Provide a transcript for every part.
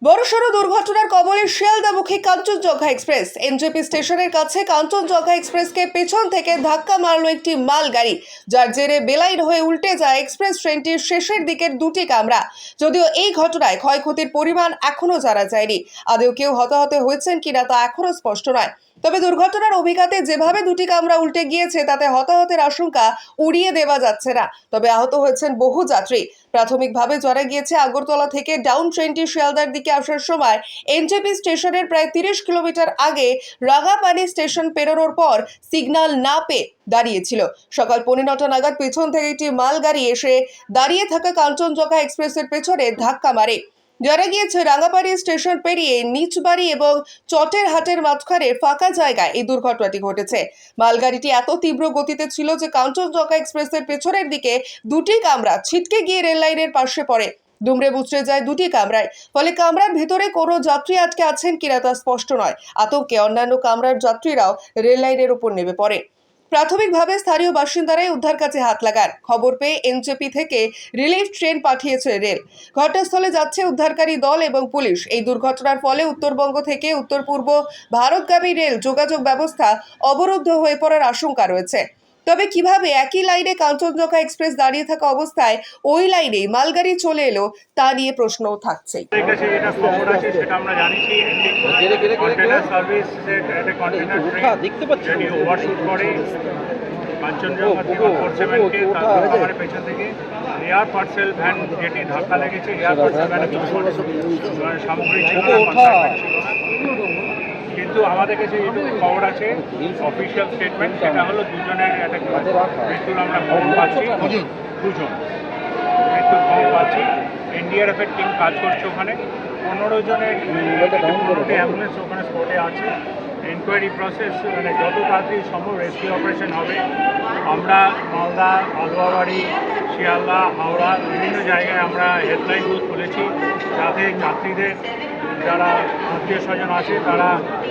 বড়সড় দুর্ঘটনার কবলে শিয়ালদামুখী কাঞ্চনজঙ্ঘা এক্সপ্রেস। এনজেপি স্টেশনের কাছে কাঞ্চনজঙ্ঘা এক্সপ্রেসকে পেছন থেকে ধাক্কা মারল একটি মালগাড়ি, যার জেরে বেলাইন হয়ে উল্টে যায় এক্সপ্রেস ট্রেনটির শেষের দিকের দুটি কামরা। যদিও এই ঘটনায় ক্ষয়ক্ষতির পরিমাণ এখনো জানা যায়নি। আদৌ কেউ হতাহত হয়েছেন কিনা তা এখনো স্পষ্ট নয়। তবে দুর্ঘটনার অভিঘাতে যেভাবে দুটি কামরা উল্টে গিয়েছে তাতে হতাহতের আশঙ্কা উড়িয়ে দেওয়া যাচ্ছে না। তবে আহত হয়েছেন বহু যাত্রী। প্রাথমিকভাবে জানা গিয়েছে, আগরতলা থেকে ডাউন ট্রেনটি শিয়ালদার দিকে আসার সময় এনজেপি স্টেশনের প্রায় 30 কিলোমিটার আগে রাঙাপানি স্টেশন পেরোনোর পর সিগন্যাল না পেয়ে দাঁড়িয়েছিল। সকাল 9:15 নাগাদ পেছন থেকে একটি মালগাড়ি এসে দাঁড়িয়ে থাকা কাঞ্চনজঙ্ঘা এক্সপ্রেসের পেছনে ধাক্কা মারে। জানা গিয়েছে, রাঙাপানি স্টেশন পেরিয়ে নিচবাড়ি এবং চটের হাটের মাঝখানে ফাঁকা জায়গায় এই দুর্ঘটনাটি ঘটেছে। মালগাড়িটি এত তীব্র গতিতে ছিল যে কাঞ্চনজঙ্ঘা এক্সপ্রেসের পেছনের দিকে দুটি কামরা ছিটকে গিয়ে রেল লাইনের পাশে পড়ে। দুমড়ে মুচড়ে যায় দুটি কামরায়। ফলে কামরার ভিতরে কোনো যাত্রী আটকে আছেন কিনা তা স্পষ্ট নয়। আতঙ্কে অন্যান্য কামরার যাত্রীরাও রেল লাইনের উপর নেমে পড়ে। প্রাথমিকভাবে স্থানীয় বাসিন্দারাই উদ্ধার কাজে হাত লাগান। খবর পেয়ে এনজেপি থেকে রিলিফ ট্রেন পাঠিয়েছে রেল। ঘটনাস্থলে যাচ্ছে উদ্ধারকারী দল এবং পুলিশ। এই দুর্ঘটনার ফলে উত্তরবঙ্গ থেকে উত্তর পূর্ব ভারতগামী রেল যোগাযোগ ব্যবস্থা অবরুদ্ধ হয়ে পড়ার আশঙ্কা রয়েছে। তবে কিভাবে একই লাইনে কাঞ্চনজঙ্ঘা এক্সপ্রেস দাঁড়িয়ে থাকা অবস্থায় ওই লাইনে মালগাড়ি চলে এলো তা নিয়ে প্রশ্নও থাকছে। কাঞ্চনজঙ্ঘা থেকে 47-কে আমার পেছন থেকে এয়ার পার্সেল ভ্যান যেটি ধাক্কা লেগেছে, এয়ার পার্সেল ভ্যানে কিছু সামগ্রী ছিল না, কিন্তু আমাদের কাছে যেটুকু খবর আছে অফিসিয়াল স্টেটমেন্ট, সেটা হলো দুজনের একটা মৃত্যুর আমরা খবর পাচ্ছি। দুজন মৃত্যুর খবর পাচ্ছি। এনডিআরএফের টিম কাজ করছে ওখানে। 15 জনের 15টি অ্যাম্বুলেন্স ওখানে স্পটে আছে। ইনকোয়ারি প্রসেস মানে যত তাড়াতাড়ি সম্ভব রেস্কিউ অপারেশন হবে। আমরা মালদা, আলুয়াবাড়ি, শিয়ালদা, হাওড়া বিভিন্ন জায়গায় আমরা হেল্পলাইন বুথ খুলেছি, যাতে যাত্রীদের যারা আত্মীয় স্বজন আছে তারা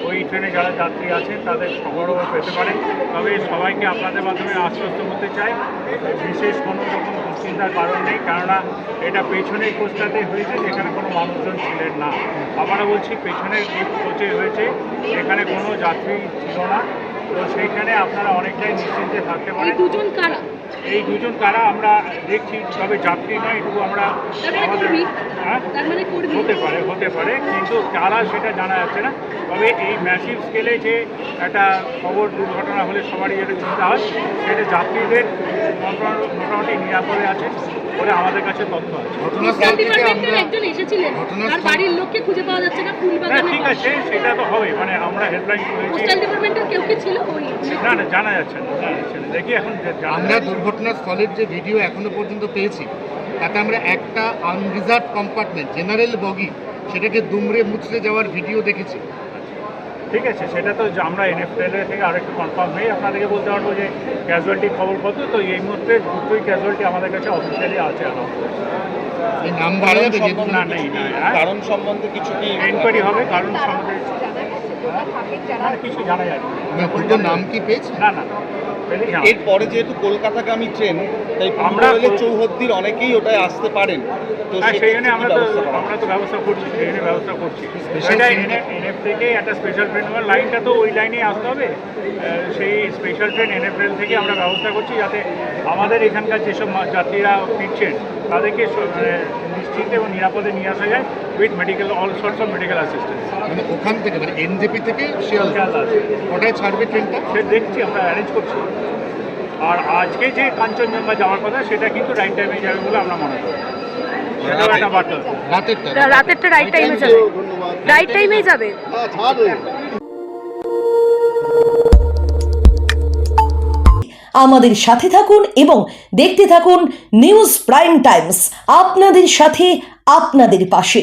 ওই ট্রেনে যারা যাত্রী আছেন তাদের খবরও পেতে পারে। তবে সবাইকে আপনাদের মাধ্যমে আশ্বস্ত করতে চাই, বিশেষ কোনো রকম দুশ্চিন্তার কারণ নেই, কেননা এটা পেছনের কোচটাতে হয়েছে, যেখানে কোনো মানুষজন ছিলেন না। আমরা বলছি পেছনের কোচে হয়েছে, এখানে কোনো যাত্রী ছিল না। তো সেইখানে আপনারা অনেকটাই নিশ্চিন্তে থাকতে পারেন। এই দুজন কারা আমরা দেখছি, তবে যাত্রী নয়, এটুকু আমরা আমাদের হতে পারে কিন্তু কারা সেটা জানা যাচ্ছে না। তবে এই ম্যাসিভ স্কেলে যে একটা খবর দুর্ঘটনা হলে সবারই যেটা চিন্তা হয়, সেটা যাত্রীদের মোটামুটি নিরাপদে আছে বলে আমাদের কাছে তথ্য আছে। ঠিক আছে, সেটা তো হবে, মানে আমরা হেল্পলাইন করেছি। না জানা যাচ্ছে না, দেখি এখন আমরা দুর্ঘটনাস্থলের যে ভিডিও এখনো পর্যন্ত পেয়েছি, তাতে আমরা একটা আনরিজার্ভ কম্পার্টমেন্ট জেনারেল বগি সেটাকে দুমড়ে মুচড়ে যাওয়ার ভিডিও দেখেছি। ঠিক আছে, সেটা তো আমরা এনএফএল থেকে আরও একটু কনফার্ম হয়ে আপনাদেরকে বলতে পারবো যে ক্যাজুয়ালিটি খবর কত। তো এই মুহূর্তে দুটোই ক্যাজুয়ালিটি আমাদের কাছে অফিসিয়ালি আছে। এই নাম বলা যাবে না নেই, কারণ সম্বন্ধে কিছু কি এনকোয়ারি হবে, কারণ সম্বন্ধে কিছু জানা যায় দুটো নাম কি পেয়েছি? না এরপরে যেহেতু কলকাতাগামী ট্রেন, তাই আমরা চৌহদ্দির অনেকেই ওটায় আসতে পারেন। তো সেখানে আমরা তো ব্যবস্থা করছি, ট্রেনের ব্যবস্থা করছি। এনএফ থেকে একটা স্পেশাল ট্রেন, লাইনটা তো ওই লাইনেই আসতে হবে। সেই স্পেশাল ট্রেন এনএফএল থেকে আমরা ব্যবস্থা করছি, যাতে আমাদের এখানকার যেসব যাত্রীরা ফিরছেন তাদেরকে নিশ্চিন্তে এবং নিরাপদে নিয়ে আসা যায় with medical, all sorts of medical assistance. মানে ওখান থেকে, মানে এনজেপি থেকে শিয়ালদা ওটাই ছাড়বে ট্রেনটা, সে দেখছি, আমরা অ্যারেঞ্জ করছি। আর আজকে যে কাঞ্চনজঙ্ঘা যাওয়ার কথা সেটা কিন্তু রাইট টাইমে যাবে বলে আমরা মনে করি। সেটাও একটা বার্তা, রাতেরটা রাইট টাইমে যাবে, রাইট টাইমেই যাবে। আমাদের সাথে থাকুন এবং দেখতে থাকুন নিউজ প্রাইম টাইমস, আপনাদের সাথে আপনাদের পাশে।